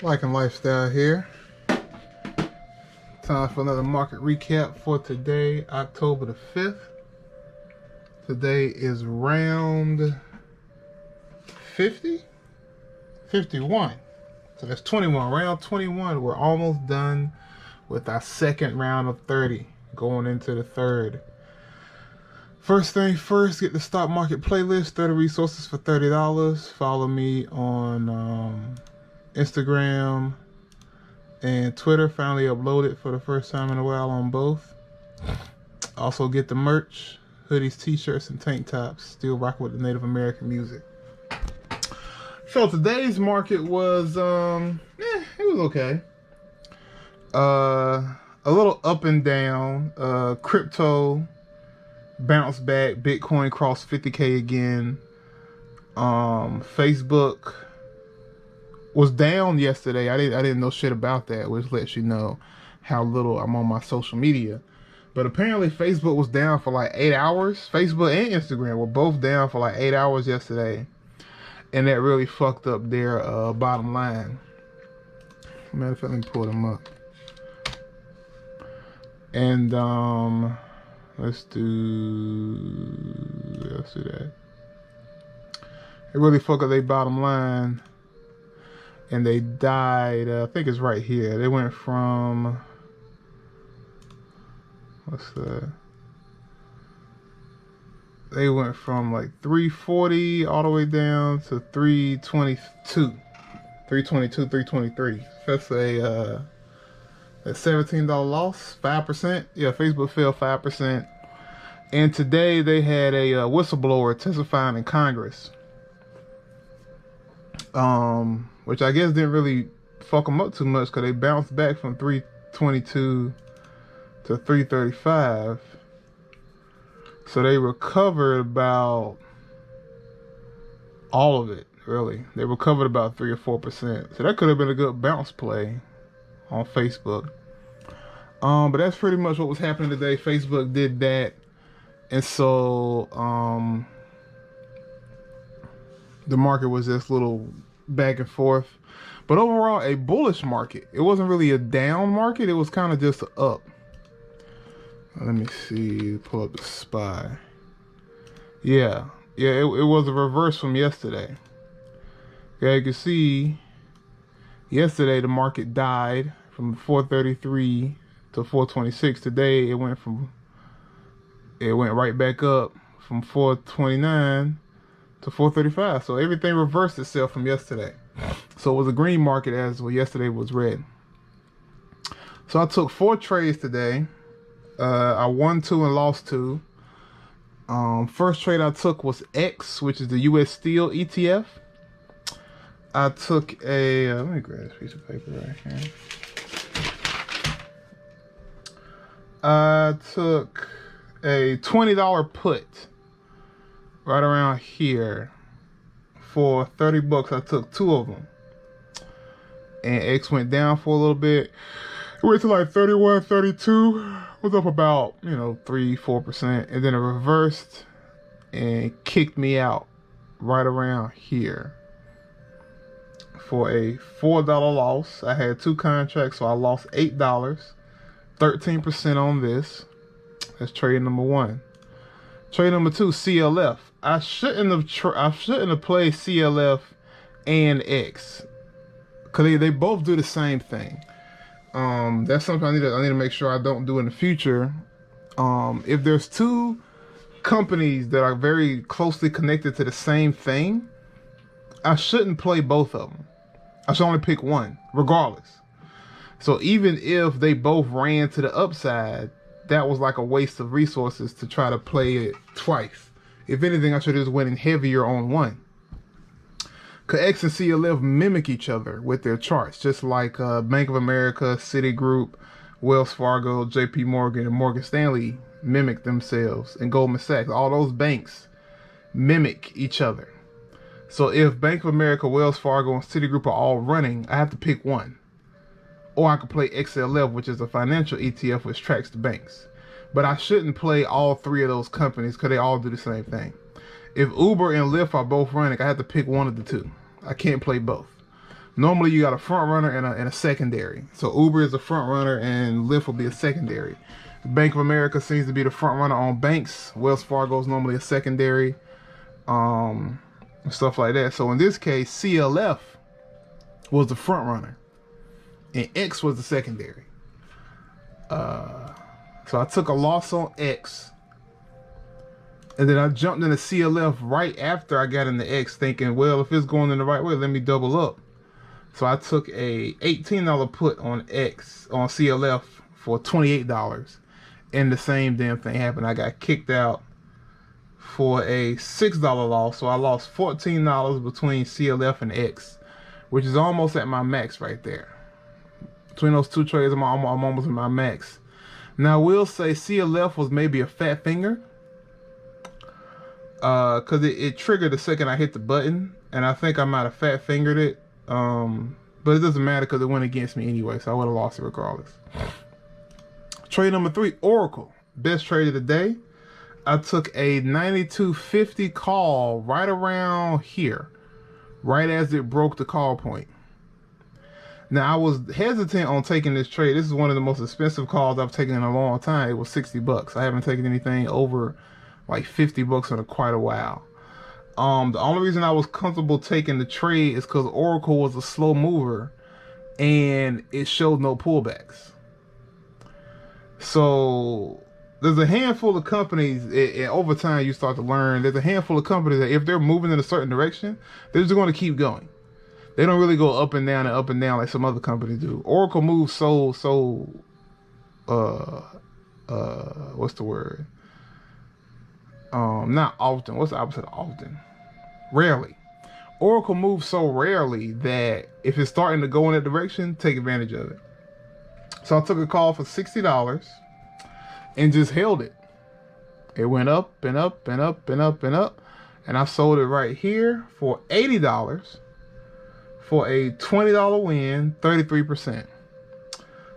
Life and Lifestyle here. Time for another market recap for today, October the 5th. Today is round 50? 51. So that's 21. Round 21. We're almost done with our second round of 30, going into the third. First thing first, get the stock market playlist, 30 resources for $30. Follow me on Instagram and Twitter. Finally uploaded for the first time in a while on both. Also get the merch, hoodies, t-shirts, and tank tops. Still rocking with the Native American music. So today's market was it was okay. A little up and down. Crypto bounced back. Bitcoin crossed 50K again. Facebook was down yesterday. I didn't know shit about that, which lets you know how little I'm on my social media. But apparently Facebook was down for like 8 hours. Facebook and Instagram were both down for like 8 hours yesterday. And that really fucked up their bottom line. Matter of fact, let me pull them up. And let's do that. It really fucked up their bottom line. And they died, I think it's right here. They went from, they went from like 340 all the way down to 322. 323. That's a $17 loss, 5%. Yeah, Facebook fell 5%. And today they had a whistleblower testifying in Congress. Which I guess didn't really fuck them up too much because they bounced back from 322 to 335. So they recovered about all of it, really. They recovered about 3 or 4%. So that could have been a good bounce play on Facebook. But that's pretty much what was happening today. Facebook did that. And so the market was this little back and forth. But overall, a bullish market. It wasn't really a down market. It was kind of just up. Let me see. Pull up the SPY. Yeah, it was a reverse from yesterday. Yeah, you can see yesterday the market died from 433 to 426. Today it went right back up from 429 to 435. So everything reversed itself from yesterday. So it was a green market as well. Yesterday was red. So I took 4 trades today. I won 2 and lost 2. First trade I took was X, which is the U.S. Steel ETF. I took a let me grab this piece of paper right here. I took a $20 put right around here for $30. I took 2 of them, and X went down for a little bit. It went to like 31, 32. Was up about 3-4%, and then it reversed and kicked me out right around here for a $4 loss. I had 2 contracts, so I lost $8, 13% on this. That's trade number 1. Trade number 2, CLF. I shouldn't have played CLF and X because they both do the same thing. That's something I need to make sure I don't do in the future. If there's 2 companies that are very closely connected to the same thing, I shouldn't play both of them. I should only pick one, regardless. So even if they both ran to the upside, that was like a waste of resources to try to play it twice. If anything, I should have just went in heavier on one. Because X and CLF mimic each other with their charts, just like Bank of America, Citigroup, Wells Fargo, JP Morgan, and Morgan Stanley mimic themselves, and Goldman Sachs. All those banks mimic each other. So if Bank of America, Wells Fargo, and Citigroup are all running, I have to pick one. Or I could play XLF, which is a financial ETF which tracks the banks. But I shouldn't play all 3 of those companies because they all do the same thing. If Uber and Lyft are both running, I have to pick one of the 2. I can't play both. Normally you got a front runner and a secondary. So Uber is a front runner and Lyft will be a secondary. Bank of America seems to be the front runner on banks. Wells Fargo is normally a secondary. Stuff like that. So in this case, CLF was the front runner and X was the secondary. So I took a loss on X, and then I jumped into CLF right after I got into X, thinking, well, if it's going in the right way, let me double up. So I took a $18 put on X on CLF for $28, and the same damn thing happened. I got kicked out for a $6 loss, so I lost $14 between CLF and X, which is almost at my max right there. Between those two trades, I'm almost at my max. Now, I will say CLF was maybe a fat finger, because it triggered the second I hit the button, and I think I might have fat fingered it. But it doesn't matter because it went against me anyway, so I would have lost it regardless. Trade number 3, Oracle. Best trade of the day. I took a 92.50 call right around here, right as it broke the call point. Now, I was hesitant on taking this trade. This is one of the most expensive calls I've taken in a long time. It was $60. I haven't taken anything over like $50 in quite a while. The only reason I was comfortable taking the trade is because Oracle was a slow mover and it showed no pullbacks. So there's a handful of companies, and over time you start to learn, there's a handful of companies that if they're moving in a certain direction, they're just going to keep going. They don't really go up and down like some other companies do. Oracle moves so what's the word? Not often. What's the opposite of often? Rarely. Oracle moves so rarely that if it's starting to go in that direction, take advantage of it. So I took a call for $60 and just held it. It went up and up and up and up and up, and I sold it right here for $80 for a $20 win, 33%.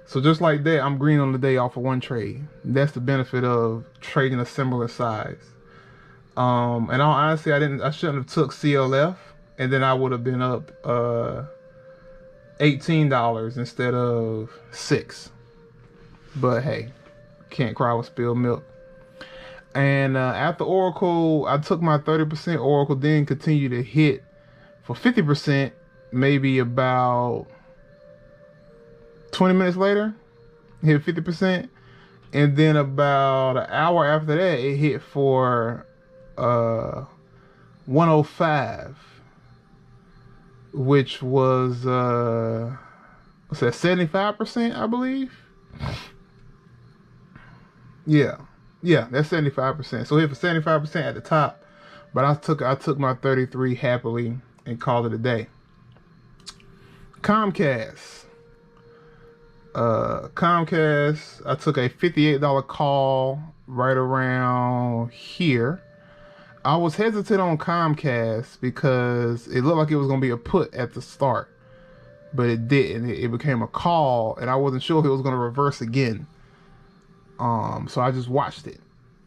So just like that, I'm green on the day off of one trade. That's the benefit of trading a similar size. And all honesty, I shouldn't have took CLF, and then I would have been up $18 instead of $6. But hey, can't cry with spilled milk. And after Oracle, I took my 30%. Oracle then continued to hit for 50%, maybe about 20 minutes later, hit 50%. And then about an hour after that, it hit for 105, which was what's that, 75%, I believe. Yeah, that's 75%. So it hit for 75% at the top, but I took my 33 happily and called it a day. Comcast, I took a $58 call right around here. I was hesitant on Comcast because it looked like it was going to be a put at the start, but it didn't. It became a call, and I wasn't sure if it was going to reverse again. So I just watched it,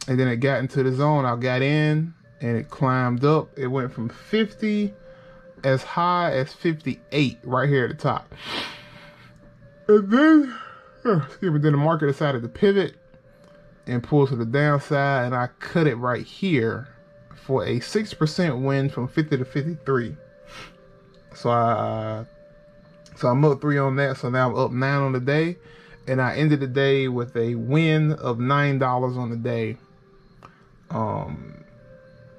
and then it got into the zone. I got in, and it climbed up. It went from 50 as high as 58 right here at the top. And then, then the market decided to pivot and pull to the downside, and I cut it right here for a 6% win from 50 to 53. So I'm up 3 on that. So now I'm up 9 on the day, and I ended the day with a win of $9 on the day.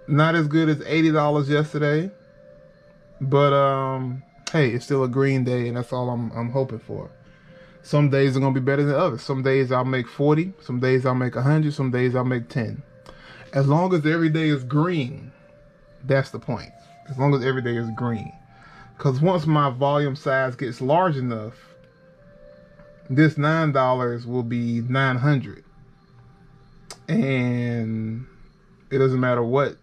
Not as good as $80 yesterday, but hey, it's still a green day, and that's all I'm hoping for. Some days are gonna be better than others. Some days I'll make 40, some days I'll make 100, some days I'll make 10. As long as every day is green, that's the point. As long as every day is green. Because once my volume size gets large enough, this $9 will be 900. And it doesn't matter what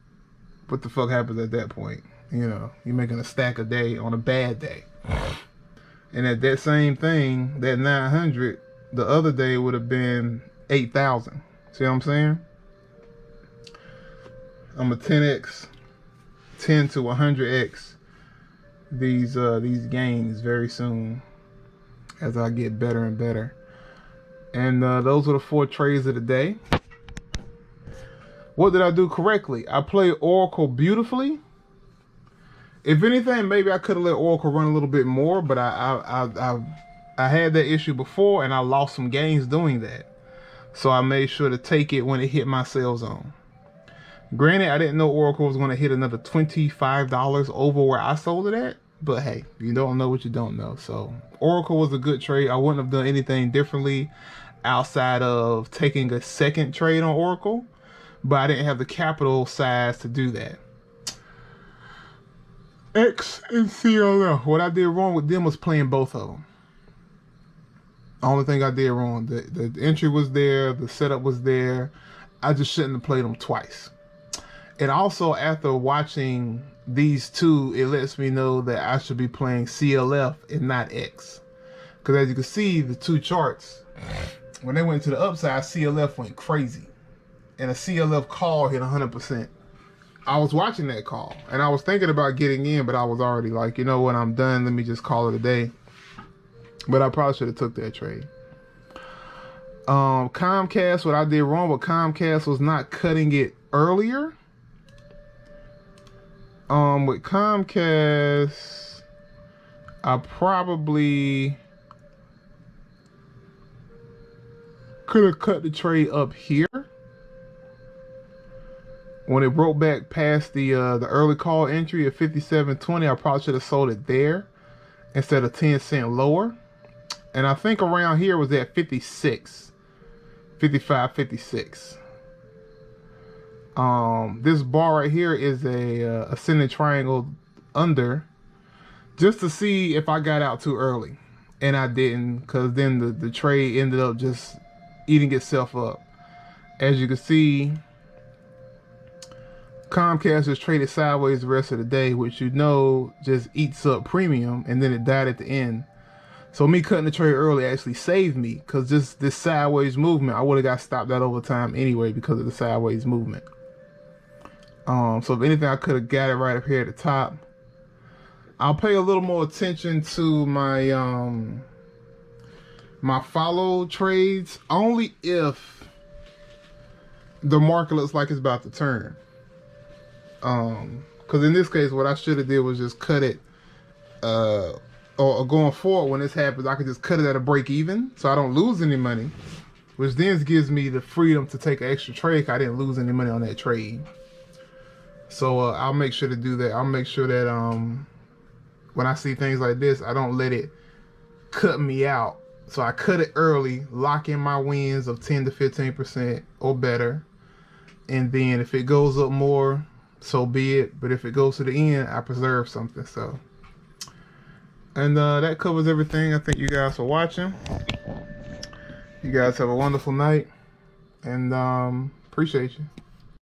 the fuck happens at that point. You know, you're making a stack a day on a bad day. And at that same thing, that 900, the other day would have been 8,000. See what I'm saying? I'm a 10x, 10 to 100x these gains very soon as I get better and better. And those are the 4 trades of the day. What did I do correctly? I played Oracle beautifully. If anything, maybe I could have let Oracle run a little bit more, but I had that issue before, and I lost some gains doing that. So I made sure to take it when it hit my sell zone. Granted, I didn't know Oracle was going to hit another $25 over where I sold it at. But hey, you don't know what you don't know. So Oracle was a good trade. I wouldn't have done anything differently outside of taking a second trade on Oracle. But I didn't have the capital size to do that. X and CLF. What I did wrong with them was playing both of them. The only thing I did wrong. The entry was there. The setup was there. I just shouldn't have played them twice. And also, after watching these two, it lets me know that I should be playing CLF and not X. Because as you can see, the two charts, when they went to the upside, CLF went crazy. And a CLF call hit 100%. I was watching that call, and I was thinking about getting in, but I was already like, you know what, I'm done. Let me just call it a day. But I probably should have took that trade. Comcast, what I did wrong with Comcast was not cutting it earlier. With Comcast, I probably could have cut the trade up here. When it broke back past the early call entry at 57.20, I probably should have sold it there instead of 10 cents lower. And I think around here was at 56, 55, 56. This bar right here is a ascending triangle under, just to see if I got out too early, and I didn't, because then the trade ended up just eating itself up. As you can see, Comcast has traded sideways the rest of the day, which you know just eats up premium, and then it died at the end. So me cutting the trade early actually saved me, because this sideways movement, I would have got stopped out over time anyway because of the sideways movement. So if anything, I could have got it right up here at the top. I'll pay a little more attention to my my follow trades only if the market looks like it's about to turn. Because in this case, what I should have did was just cut it, or going forward when this happens, I could just cut it at a break even, so I don't lose any money, which then gives me the freedom to take an extra trade. I didn't lose any money on that trade. So I'll make sure to do that. I'll make sure that when I see things like this, I don't let it cut me out. So I cut it early, lock in my wins of 10 to 15% or better. And then if it goes up more, so be it. But if it goes to the end, I preserve something. So, and that covers everything. I thank you guys for watching. You guys have a wonderful night, and appreciate you.